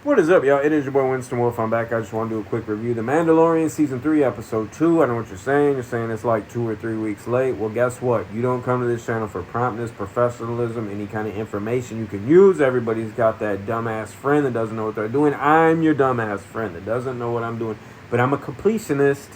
What is up, y'all? It is your boy Winston Wolf. I'm back. I just want to do a quick review. The Mandalorian Season 3, Episode 2. I know what you're saying. You're saying it's like 2 or 3 weeks late. Well, guess what? You don't come to this channel for promptness, professionalism, any kind of information you can use. Everybody's got that dumbass friend that doesn't know what they're doing. I'm your dumbass friend that doesn't know what I'm doing. But I'm a completionist.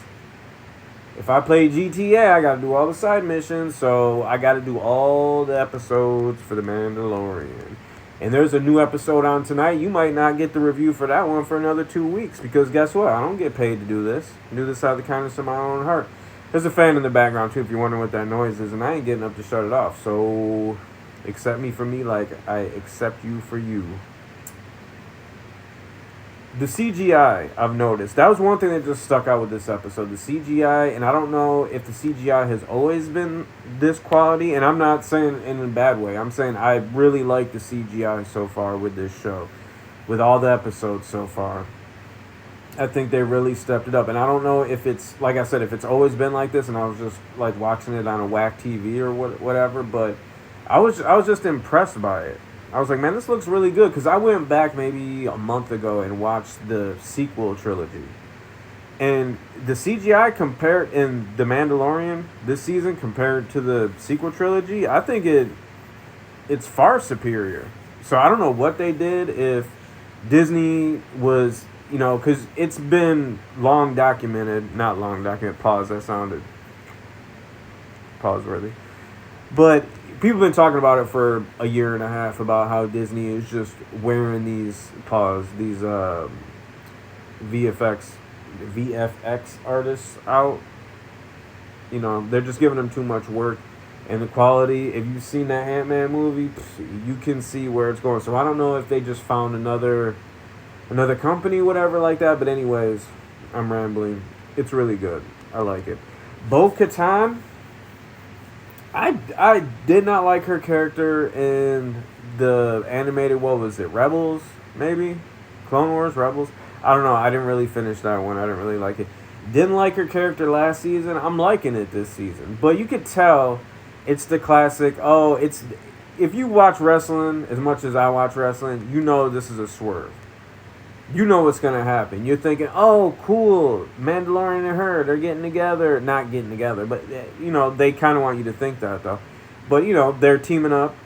If I play GTA, I got to do all the side missions. So I got to do all the episodes for The Mandalorian. And there's a new episode on tonight. You might not get the review for that one for another 2 weeks. Because guess what? I don't get paid to do this. I do this out of the kindness of my own heart. There's a fan in the background, too, if you're wondering what that noise is. And I ain't getting up to shut it off. So accept me for me like I accept you for you. The CGI, I've noticed. That was one thing that just stuck out with this episode. The CGI, and I don't know if the CGI has always been this quality, and I'm not saying in a bad way. I'm saying I really like the CGI so far with this show. With all the episodes so far. I think they really stepped it up. And I don't know if it's, like I said, if it's always been like this, and I was just like watching it on a whack TV or whatever, but I was just impressed by it. I was like, man, this looks really good. Because I went back maybe a month ago and watched the sequel trilogy. And the CGI compared in The Mandalorian this season compared to the sequel trilogy, I think it's far superior. So I don't know what they did, if Disney was, because it's been long documented, not long documented, pause, that sounded pause-worthy. But people have been talking about it for a year and a half about how Disney is just wearing these VFX artists out. They're just giving them too much work. And the quality, if you've seen that Ant-Man movie, you can see where it's going. So I don't know if they just found another company, whatever like that. But anyways, I'm rambling. It's really good. I like it. Bo-Katan, I did not like her character in the animated, what was it, Rebels, maybe? Clone Wars, Rebels? I don't know. I didn't really finish that one. I didn't really like it. Didn't like her character last season. I'm liking it this season. But you could tell it's the classic, if you watch wrestling as much as I watch wrestling, you know this is a swerve. You know what's going to happen. You're thinking, oh, cool, Mandalorian and her, they're getting together. Not getting together, but, they kind of want you to think that, though. But, they're teaming up.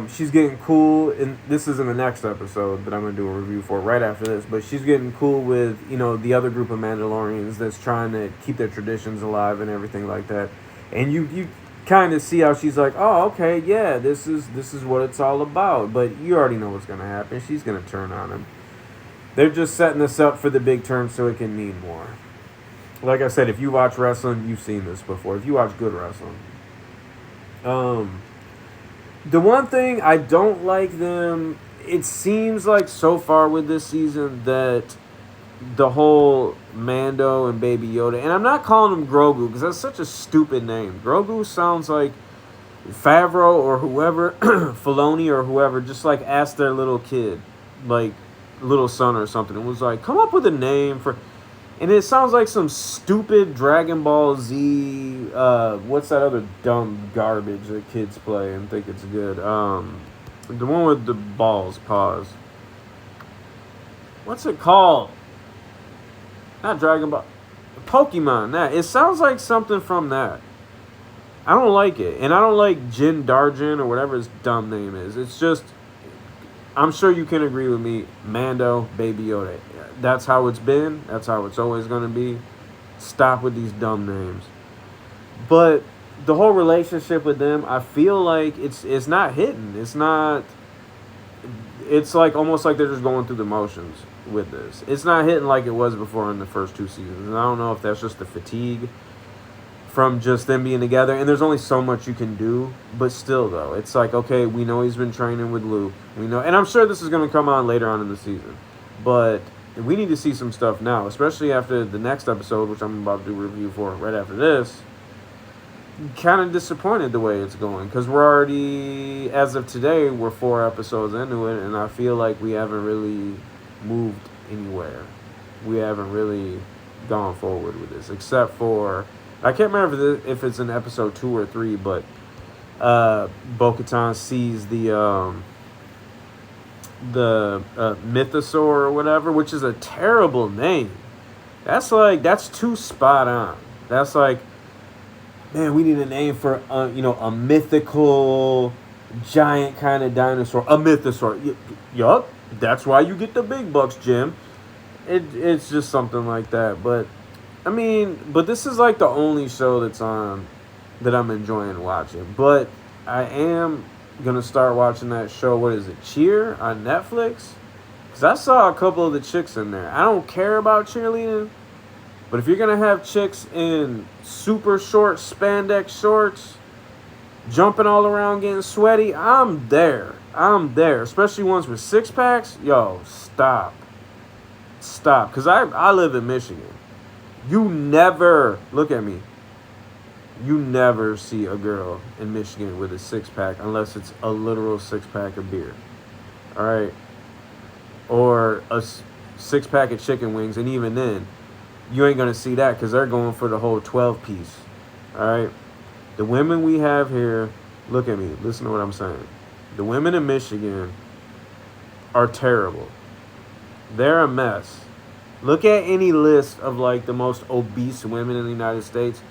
She's getting cool, and this is in the next episode that I'm going to do a review for right after this, but she's getting cool with, the other group of Mandalorians that's trying to keep their traditions alive and everything like that. And you kind of see how she's like, oh, okay, yeah, this is what it's all about. But you already know what's going to happen. She's going to turn on him. They're just setting this up for the big turn so it can mean more. Like I said, if you watch wrestling, you've seen this before. If you watch good wrestling. The one thing I don't like them, it seems like so far with this season that the whole Mando and Baby Yoda, and I'm not calling him Grogu because that's such a stupid name. Grogu sounds like Favreau or whoever, Filoni or whoever, just like asked their little kid, like little son or something, and was like, come up with a name for, and it sounds like some stupid Dragon Ball Z, what's that other dumb garbage that kids play and think it's good, the one with the balls, pause, what's it called? Not Dragon Ball, Pokemon. That, it sounds like something from that. I don't like it, and I don't like Jin Darjin or whatever his dumb name is. It's just, I'm sure you can agree with me, Mando, Baby Yoda. That's how it's been. That's how it's always going to be. Stop with these dumb names. But the whole relationship with them, I feel like it's not hitting. It's not. It's like almost like they're just going through the motions with this. It's not hitting like it was before in the first 2 seasons. And I don't know if that's just the fatigue from just them being together, and there's only so much you can do, but still though, it's like, okay, we know he's been training with Luke, we know, and I'm sure this is going to come on later on in the season, but we need to see some stuff now, especially after the next episode, which I'm about to do a review for right after this. Kind of disappointed the way it's going, because we're already, as of today, we're 4 episodes into it, and I feel like we haven't really moved anywhere. We haven't really gone forward with this, except for, I can't remember if it's in episode 2 or 3, but Bo-Katan sees the Mythosaur or whatever, which is a terrible name. That's too spot on. That's like, man, we need a name for a mythical giant kind of dinosaur, a mythosaur. Yup, that's why you get the big bucks, Jim. It's just something like that. But I mean, but this is like the only show that's on that I'm enjoying watching. But I am gonna start watching that show. What is it, Cheer on Netflix? Because I saw a couple of the chicks in there. I don't care about cheerleading, but if you're gonna have chicks in super short spandex shorts, jumping all around, getting sweaty, I'm there. I'm there. Especially ones with six packs. Yo, stop. Because I live in Michigan. You never, look at me, you never see a girl in Michigan with a six pack unless it's a literal six pack of beer. All right. Or a six pack of chicken wings. And even then, you ain't going to see that because they're going for the whole 12 piece. All right. The women we have here, look at me. Listen to what I'm saying. The women in Michigan are terrible. They're a mess. Look at any list of like the most obese women in the United States.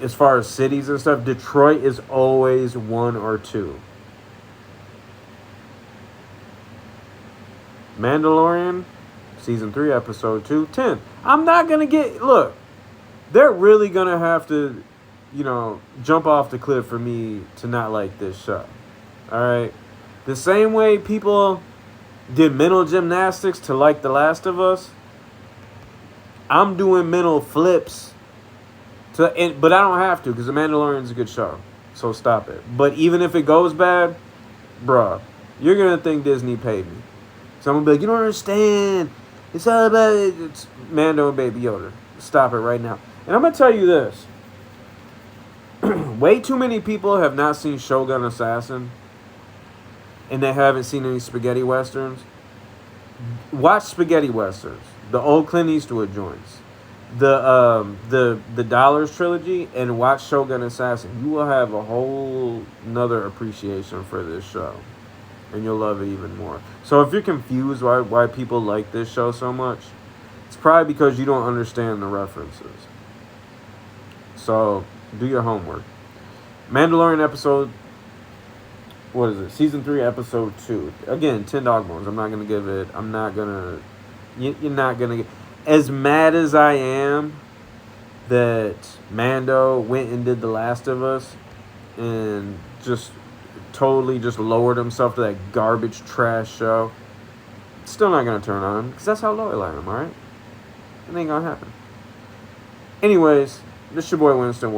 As far as cities and stuff, Detroit is always 1 or 2. Mandalorian, season 3, episode 2, 10. I'm not going to look, they're really going to have to, jump off the cliff for me to not like this show. All right. The same way people did mental gymnastics to like The Last of Us, I'm doing mental flips but I don't have to because The Mandalorian's a good show. So stop it. But even if it goes bad, bruh, you're going to think Disney paid me. So I'm going to be like, you don't understand. It's all about it's Mando and Baby Yoda. Stop it right now. And I'm going to tell you this. Way too many people have not seen Shogun Assassin. And they haven't seen any spaghetti westerns. Watch spaghetti westerns. The old Clint Eastwood joints. The Dollars trilogy, and watch Shogun Assassin. You will have a whole nother appreciation for this show. And you'll love it even more. So if you're confused why people like this show so much, it's probably because you don't understand the references. So do your homework. Mandalorian episode, what is it? Season 3, episode 2. Again, 10 dog bones. I'm not going to give it, you're not going to get, as mad as I am that Mando went and did The Last of Us and just totally just lowered himself to that garbage trash show, it's still not going to turn on because that's how loyal I am, all right? It ain't going to happen. Anyways, this is your boy Winston.